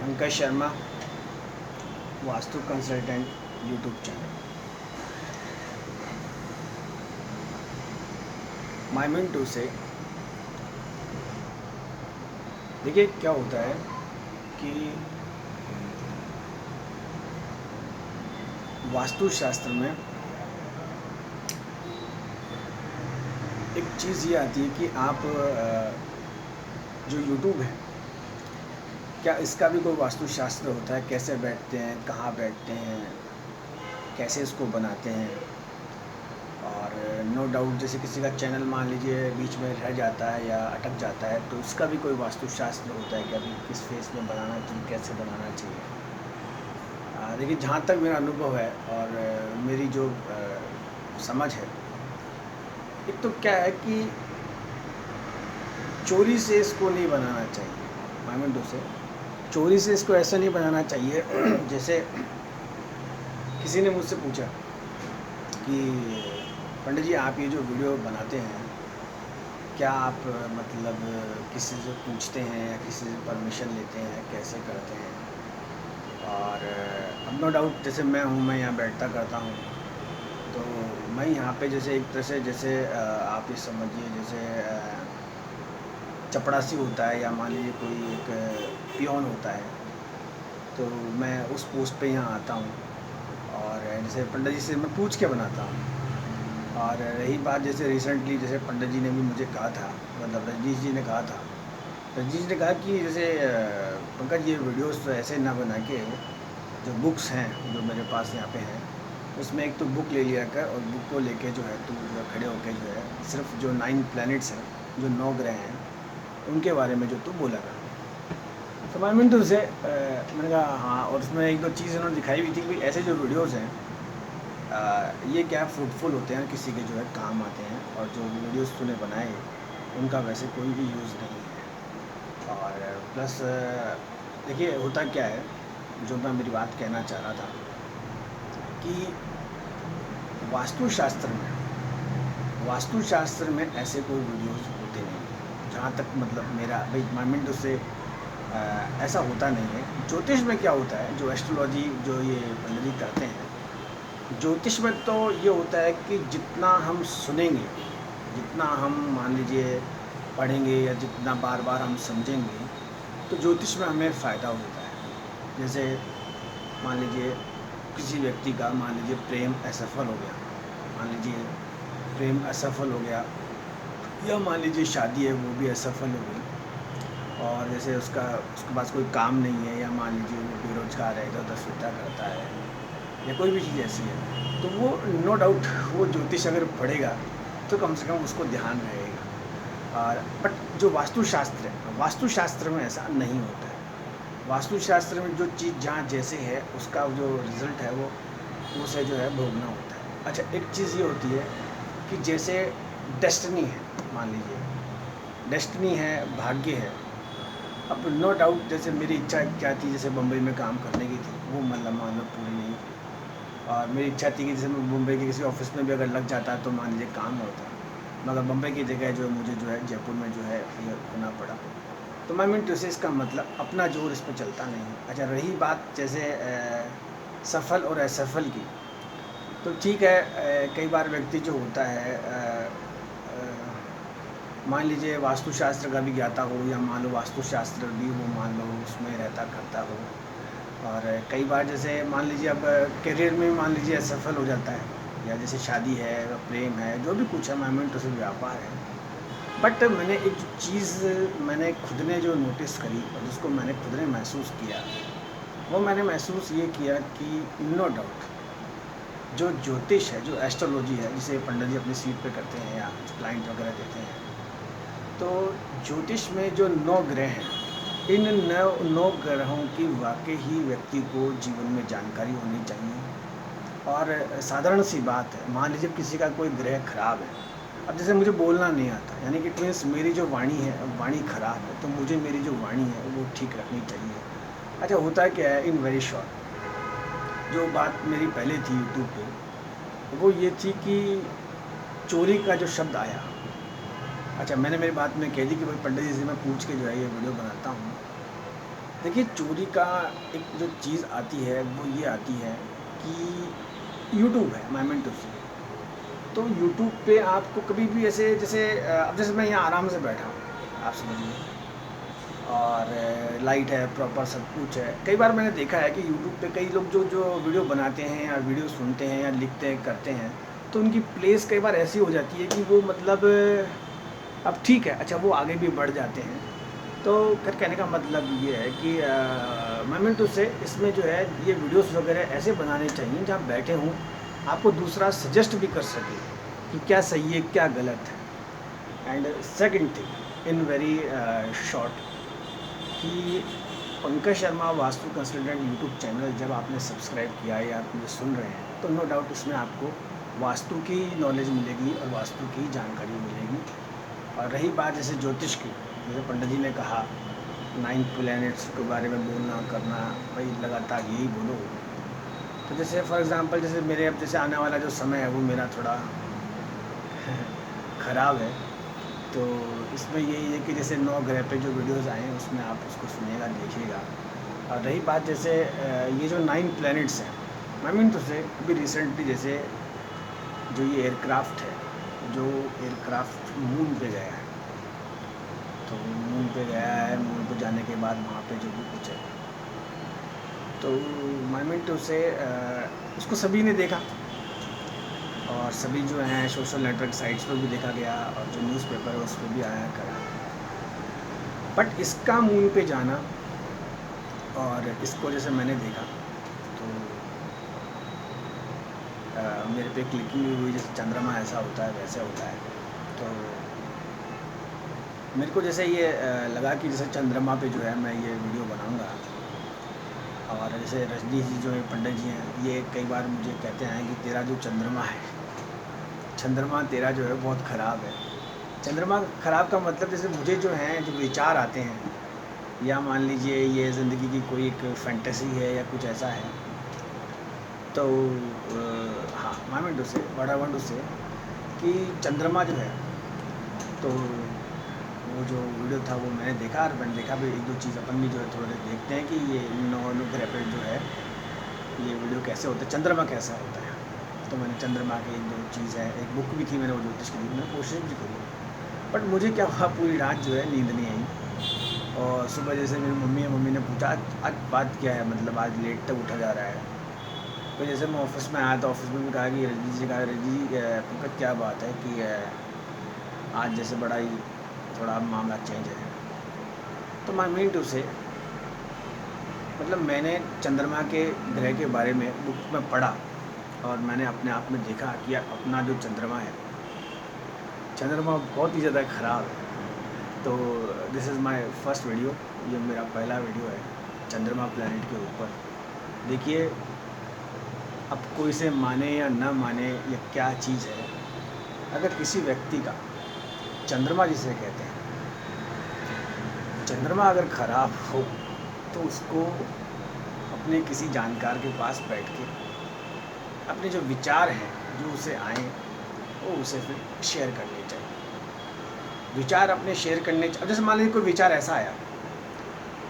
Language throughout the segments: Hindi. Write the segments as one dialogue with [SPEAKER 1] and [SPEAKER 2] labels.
[SPEAKER 1] Pankaj Sharma, vastu consultant, YouTube channel. My mean to say, देखिए क्या होता है कि वास्तुशास्त्र में एक चीज़ ये आती है कि आप जो यूट्यूब है, क्या इसका भी कोई वास्तुशास्त्र होता है? कैसे बैठते हैं, कहाँ बैठते हैं, कैसे इसको बनाते हैं। और नो डाउट जैसे किसी का चैनल मान लीजिए बीच में रह जाता है या अटक जाता है, तो उसका भी कोई वास्तुशास्त्र होता है कि अभी किस फेस में बनाना चाहिए, कैसे बनाना चाहिए। देखिए जहाँ तक मेरा अनुभव है और मेरी जो समझ है, एक तो क्या है कि चोरी से इसको नहीं बनाना चाहिए। माइंड से चोरी से इसको ऐसा नहीं बनाना चाहिए जैसे किसी ने मुझसे पूछा कि पंडित जी आप ये जो वीडियो बनाते हैं, क्या आप मतलब किसी से पूछते हैं या किसी से परमिशन लेते हैं, कैसे करते हैं? और अब नो डाउट जैसे मैं हूँ, मैं यहाँ बैठता करता हूँ, तो मैं यहाँ पे जैसे एक तरह से जैसे आप ये समझिए जैसे चपड़ासी होता है या मान लीजिए कोई एक पियोन होता है, तो मैं उस पोस्ट पे यहाँ आता हूँ और जैसे पंडित जी से मैं पूछ के बनाता हूँ। और रही बात जैसे रिसेंटली जैसे पंडित जी ने भी मुझे कहा था, मतलब रजनीश जी ने कहा था, रजनीश ने कहा कि जैसे पंकज ये वीडियोस ऐसे ना बना के, जो बुक्स हैं जो मेरे पास यहाँ पे हैं, उसमें एक तो बुक ले लिया कर और बुक को लेके जो है तू जो खड़े होके जो है सिर्फ जो 9 प्लैनेट्स हैं, जो 9 ग्रह हैं, उनके बारे में जो तू बोला कर। तो मैं मिनटू से मैंने कहा हाँ, और उसमें एक दो चीज़ उन्होंने दिखाई भी थी कि ऐसे जो वीडियोज़ हैं ये क्या फ्रूटफुल होते हैं, किसी के जो है काम आते हैं, और जो वीडियोज़ तूने बनाए उनका वैसे कोई भी यूज़ नहीं है। और प्लस देखिए होता क्या है, जो मैं मेरी बात कहना चाह रहा था कि वास्तुशास्त्र में ऐसे कोई वीडियोज़ होते नहीं, जहाँ तक मतलब मेरा भाई माइंड उससे ऐसा होता नहीं है। ज्योतिष में क्या होता है, जो एस्ट्रोलॉजी जो ये पंडित जी करते हैं, ज्योतिष में तो ये होता है कि जितना हम सुनेंगे, जितना हम मान लीजिए पढ़ेंगे या जितना बार बार हम समझेंगे, तो ज्योतिष में हमें फ़ायदा होता है। जैसे मान लीजिए किसी व्यक्ति का मान लीजिए प्रेम असफल हो गया, मान लीजिए प्रेम असफल हो गया, या मान लीजिए शादी है वो भी असफल हो गई, और जैसे उसके पास कोई काम नहीं है, या मान लीजिए वो बेरोजगार है, इधर उधर सुविधा करता है, या कोई भी चीज़ ऐसी है, तो वो नो डाउट वो ज्योतिष अगर पढ़ेगा तो कम से कम उसको ध्यान रहेगा। और बट जो वास्तुशास्त्र है, वास्तुशास्त्र में ऐसा नहीं होता है। वास्तुशास्त्र में जो चीज़ जहाँ जैसे है उसका जो रिज़ल्ट है वो उसे जो है भोगना होता है। अच्छा, एक चीज़ ये होती है कि जैसे डेस्टिनी है, मान लीजिए डेस्टिनी है, भाग्य है। अब नो डाउट जैसे मेरी इच्छा क्या थी, जैसे बम्बई में काम करने की थी, वो मतलब मान लो पूरी नहीं। और मेरी इच्छा थी कि जैसे मैं मुंबई के किसी ऑफिस में भी अगर लग जाता तो मान लीजिए काम होता, मगर मुंबई की जगह जो मुझे जो है जयपुर में जो है ये होना पड़ा। तो मैं मीन टू से इसका मतलब अपना जोर इस पर चलता नहीं है। अच्छा, रही बात जैसे सफल और असफल की, तो ठीक है, कई बार व्यक्ति जो होता है मान लीजिए वास्तुशास्त्र का भी ज्ञाता हो, या मान लो वास्तुशास्त्र भी वो मान लो उसमें रहता करता हो, और कई बार जैसे मान लीजिए अब करियर में मान लीजिए असफल हो जाता है, या जैसे शादी है, प्रेम है, जो भी कुछ है, माइंड से व्यापार है। बट मैंने एक चीज़ मैंने खुद ने जो नोटिस करी और जिसको मैंने खुद ने महसूस किया, वो मैंने महसूस ये किया कि नो डाउट जो ज्योतिष है, जो एस्ट्रोलॉजी है, जिसे पंडित जी अपनी सीट पे करते हैं या क्लाइंट वगैरह देते हैं, तो ज्योतिष में जो 9 ग्रह हैं, इन 9 ग्रहों की वाकई ही व्यक्ति को जीवन में जानकारी होनी चाहिए। और साधारण सी बात है, मान लीजिए किसी का कोई ग्रह खराब है, अब जैसे मुझे बोलना नहीं आता, यानी कि मीन्स मेरी जो वाणी है, वाणी खराब है, तो मुझे मेरी जो वाणी है वो ठीक रखनी चाहिए। अच्छा, होता क्या है, इन वेरी शॉर्ट जो बात मेरी पहले थी यूट्यूब पे, वो ये थी कि चोरी का जो शब्द आया। अच्छा, मैंने मेरी बात में कह दी कि भाई पंडित जी से मैं पूछ के जो है ये वीडियो बनाता हूँ, देखिए, चोरी का एक जो चीज़ आती है वो ये आती है कि यूट्यूब है, मैं मीन टू से। तो यूट्यूब पे आपको कभी भी ऐसे जैसे अब जैसे मैं यहाँ आराम से बैठा हूँ, आप समझिए, और लाइट है, प्रॉपर सब कुछ है। कई बार मैंने देखा है कि यूट्यूब पे कई लोग जो जो वीडियो बनाते हैं या वीडियो सुनते हैं या लिखते हैं, करते हैं, तो उनकी प्लेस कई बार ऐसी हो जाती है कि वो मतलब अब ठीक है, अच्छा वो आगे भी बढ़ जाते हैं। तो फिर कहने का मतलब ये है कि मैं मीन टू से इसमें जो है ये वीडियोस वगैरह ऐसे बनाने चाहिए जहाँ बैठे हों, आपको दूसरा सजेस्ट भी कर सके कि क्या सही है क्या गलत है। And second thing in very short कि Pankaj Sharma vastu consultant YouTube channel जब आपने सब्सक्राइब किया है या आप मुझे सुन रहे हैं, तो नो डाउट इसमें आपको वास्तु की नॉलेज मिलेगी और वास्तु की जानकारी मिलेगी। और रही बात जैसे ज्योतिष की, जैसे पंडित जी ने कहा 9 प्लैनेट्स के बारे में बोलना करना, भाई लगातार यही बोलो। तो जैसे फॉर एग्ज़ाम्पल जैसे मेरे अब जैसे आने वाला जो समय है वो मेरा थोड़ा ख़राब है, तो इसमें यही है कि जैसे 9 ग्रह पे जो वीडियोस आए हैं उसमें आप उसको सुनिएगा, देखिएगा। और रही बात जैसे ये जो 9 प्लैनेट्स हैं, आई मीन तो से अभी रिसेंटली जैसे जो ये एयरक्राफ्ट है, जो एयरक्राफ्ट मून पे गया है, तो मून पे गया है, मून पे जाने के बाद वहाँ पे जो भी कुछ है, तो आई मीन टू से उसको सभी ने देखा और सभी जो हैं सोशल नेटवर्क साइट्स पर भी देखा गया और जो न्यूज़पेपर है उस पर भी आया करा। बट इसका मून पे जाना और इसको जैसे मैंने देखा तो मेरे पे क्लिकिंग भी हुई, जैसे चंद्रमा ऐसा होता है वैसे होता है। तो मेरे को जैसे ये लगा कि जैसे चंद्रमा पे जो है मैं ये वीडियो बनाऊंगा। और जैसे रजनी जी जो है पंडित जी हैं, ये कई बार मुझे कहते हैं कि तेरा जो चंद्रमा है, चंद्रमा तेरा जो है बहुत ख़राब है। चंद्रमा ख़राब का मतलब जैसे मुझे जो हैं जो विचार आते हैं, या मान लीजिए ये ज़िंदगी की कोई एक फैंटेसी है या कुछ ऐसा है, तो हाँ आई मीन टू से व्हाट आई वांट टू से कि चंद्रमा जो है, तो वो जो वीडियो था वो मैंने देखा और मैंने देखा भी एक दो चीज़ अपन भी जो है थोड़े देखते हैं कि ये 9 ग्रह पे जो है ये वीडियो कैसे होता है, चंद्रमा कैसा होता है। तो मैंने चंद्रमा की एक दो चीज़ है, एक बुक भी थी मैंने वो ज्योतिष की, मैंने कोशिश भी करी। बट मुझे क्या हुआ, पूरी रात जो है नींद नहीं आई। और सुबह जैसे मेरी मम्मी ने पूछा आज बात क्या है, मतलब आज लेट तक उठा जा रहा है। तो जैसे मैं ऑफिस में आया तो ऑफिस में भी कहा कि रजनी जी, कहा रजनी जी पंकज क्या बात है कि आज जैसे बड़ा ही थोड़ा मामला चेंज है। तो मैं मीन टू से मतलब मैंने चंद्रमा के ग्रह के बारे में बुक में पढ़ा और मैंने अपने आप में देखा कि अपना जो चंद्रमा है, चंद्रमा बहुत ही ज़्यादा ख़राब है। तो this is my first video, ये मेरा पहला वीडियो है चंद्रमा प्लैनेट के ऊपर। देखिए, अब कोई से माने या ना माने या क्या चीज़ है, अगर किसी व्यक्ति का चंद्रमा जिसे कहते हैं, चंद्रमा अगर ख़राब हो तो उसको अपने किसी जानकार के पास बैठ के अपने जो विचार हैं जो उसे आए वो उसे फिर शेयर करने चाहिए। विचार अपने शेयर करने चाहिए। अब जैसे मान लीजिए कोई विचार ऐसा आया,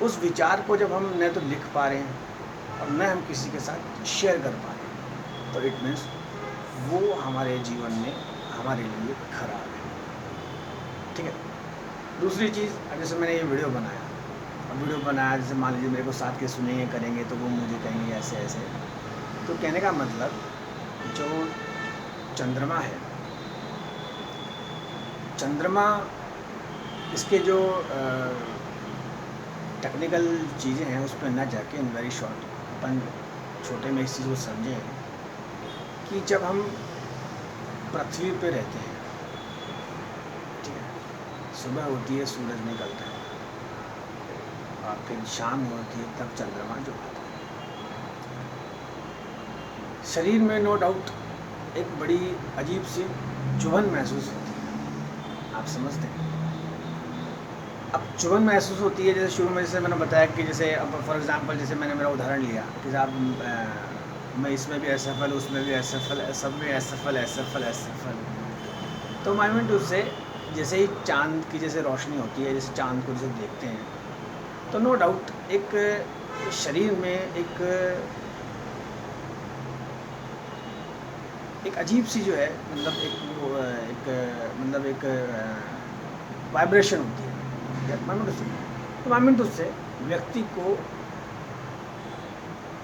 [SPEAKER 1] उस विचार को जब हम न तो लिख पा रहे हैं और न हम किसी के साथ शेयर कर पा रहे हैं, तो इट मीन्स वो हमारे जीवन में हमारे लिए खराब है। ठीक है। दूसरी चीज़, जैसे मैंने ये वीडियो बनाया, अब वीडियो बनाया जैसे मान लीजिए मेरे को साथ के सुनेंगे करेंगे तो वो मुझे कहेंगे ऐसे ऐसे। तो कहने का मतलब जो चंद्रमा है, चंद्रमा इसके जो टेक्निकल चीज़ें हैं उस पर ना जाके इन वेरी शॉर्ट अपन छोटे में इस चीज़ को समझें कि जब हम पृथ्वी पे रहते हैं, ठीक है, सुबह होती है सूरज निकलता है और फिर शाम होती है तब चंद्रमा जो आता है। शरीर में नो डाउट एक बड़ी अजीब सी चुभन महसूस होती है, आप समझते हैं। अब चुभन महसूस होती है, जैसे शुरू में जैसे मैंने बताया कि जैसे अब फॉर एग्जांपल जैसे मैंने मेरा उदाहरण लिया कि साहब मैं इसमें भी असफल, उसमें भी असफल, सब में असफल असफल असफल। तो माइंड उससे जैसे ही चांद की जैसे रोशनी होती है, जैसे चांद को जैसे देखते हैं तो नो डाउट एक शरीर में एक अजीब सी जो है मतलब एक वो एक मतलब एक वाइब्रेशन होती है माइंड उससे। तो माइंड उससे व्यक्ति को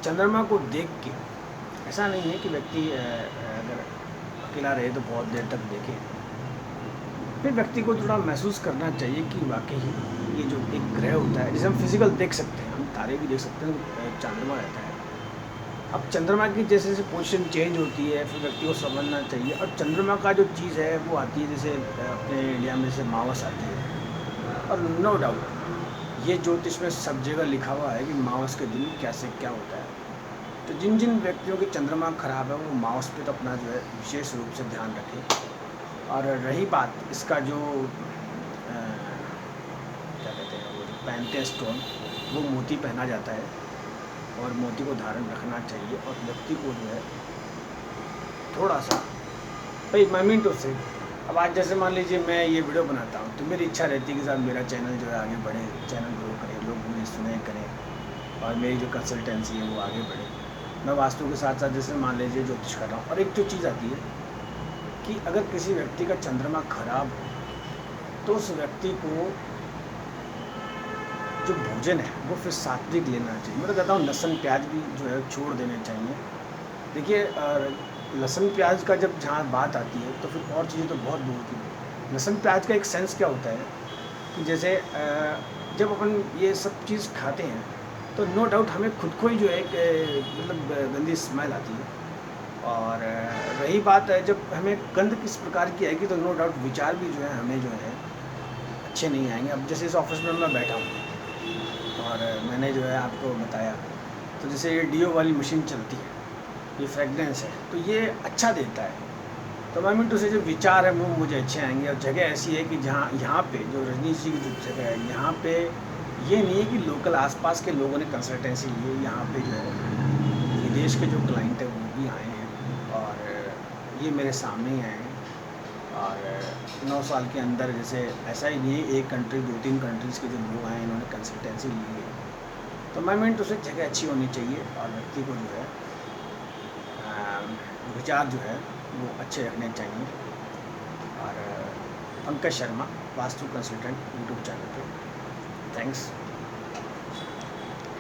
[SPEAKER 1] चंद्रमा को देख के, ऐसा नहीं है कि व्यक्ति अगर अकेला रहे तो बहुत देर तक देखे, फिर व्यक्ति को थोड़ा महसूस करना चाहिए कि वाकई ही ये जो एक ग्रह होता है, जैसे हम फिजिकल देख सकते हैं, हम तारे भी देख सकते हैं, तो चंद्रमा रहता है। अब चंद्रमा की जैसे जैसे पोजीशन चेंज होती है, फिर व्यक्ति को समझना चाहिए। और चंद्रमा का जो चीज़ है वो आती है, जैसे अपने इंडिया में जैसे मावस आती है, और नो डाउट ये ज्योतिष में सब जगह लिखा हुआ है कि मावस के दिन कैसे क्या होता है। तो जिन जिन व्यक्तियों की चंद्रमा खराब है वो मावस पे तो अपना जो है विशेष रूप से ध्यान रखें। और रही बात इसका जो क्या कहते हैं, वो जो पहनते हैं स्टोन, वो मोती पहना जाता है और मोती को धारण रखना चाहिए। और व्यक्ति को जो है थोड़ा सा भाई माइंड से, अब आज जैसे मान लीजिए मैं ये वीडियो बनाता हूँ तो मेरी इच्छा रहती है कि साहब मेरा चैनल जो है आगे बढ़े, चैनल ग्रो करे, लोग मुझे सुने करें और मेरी जो कंसल्टेंसी है वो आगे बढ़े। मैं वास्तु के साथ साथ जैसे मान लीजिए ज्योतिष कर रहा हूँ। और एक जो चीज़ आती है कि अगर किसी व्यक्ति का चंद्रमा खराब हो तो उस व्यक्ति को जो भोजन है वो फिर सात्विक लेना चाहिए। मैं तो कहता हूँ लहसुन प्याज भी जो है छोड़ देने चाहिए। देखिए लहसुन प्याज का जब जहाँ बात आती है तो फिर और चीज़ें तो बहुत दूर की। लहसुन प्याज का एक सेंस क्या होता है कि जैसे जब अपन ये सब चीज़ खाते हैं तो नो डाउट हमें खुद को ही जो है मतलब गंदी स्मेल आती है। और रही बात है जब हमें गंध किस प्रकार की आएगी तो नो डाउट विचार भी जो है हमें जो है अच्छे नहीं आएंगे। अब जैसे इस ऑफिस में मैं बैठा हूँ और मैंने जो है आपको बताया, तो जैसे ये डीओ वाली मशीन चलती है, ये फ्रेगनेंस है तो ये अच्छा देता है। तो मैं मिनटों से जो विचार है वो मुझे अच्छे आएंगे। और जगह ऐसी है कि जहाँ यहाँ पे जो रजनीश जी की जो जगह है, यहाँ पे ये नहीं है कि लोकल आसपास के लोगों ने कंसल्टेंसी ली है, यहाँ पे जो है विदेश के जो क्लाइंट है वो भी आए हैं और ये मेरे सामने ही आए हैं। और 9 साल के अंदर जैसे ऐसा ही नहीं है एक कंट्री 2-3 कंट्रीज़ के जो लोग आए इन्होंने कंसल्टेंसी ली है। तो मैं मिनट उसे जगह अच्छी होनी चाहिए और व्यक्ति को जो है विचार जो है वो अच्छे रखने चाहिए। और Pankaj Sharma vastu consultant YouTube channel पे। थैंक्स।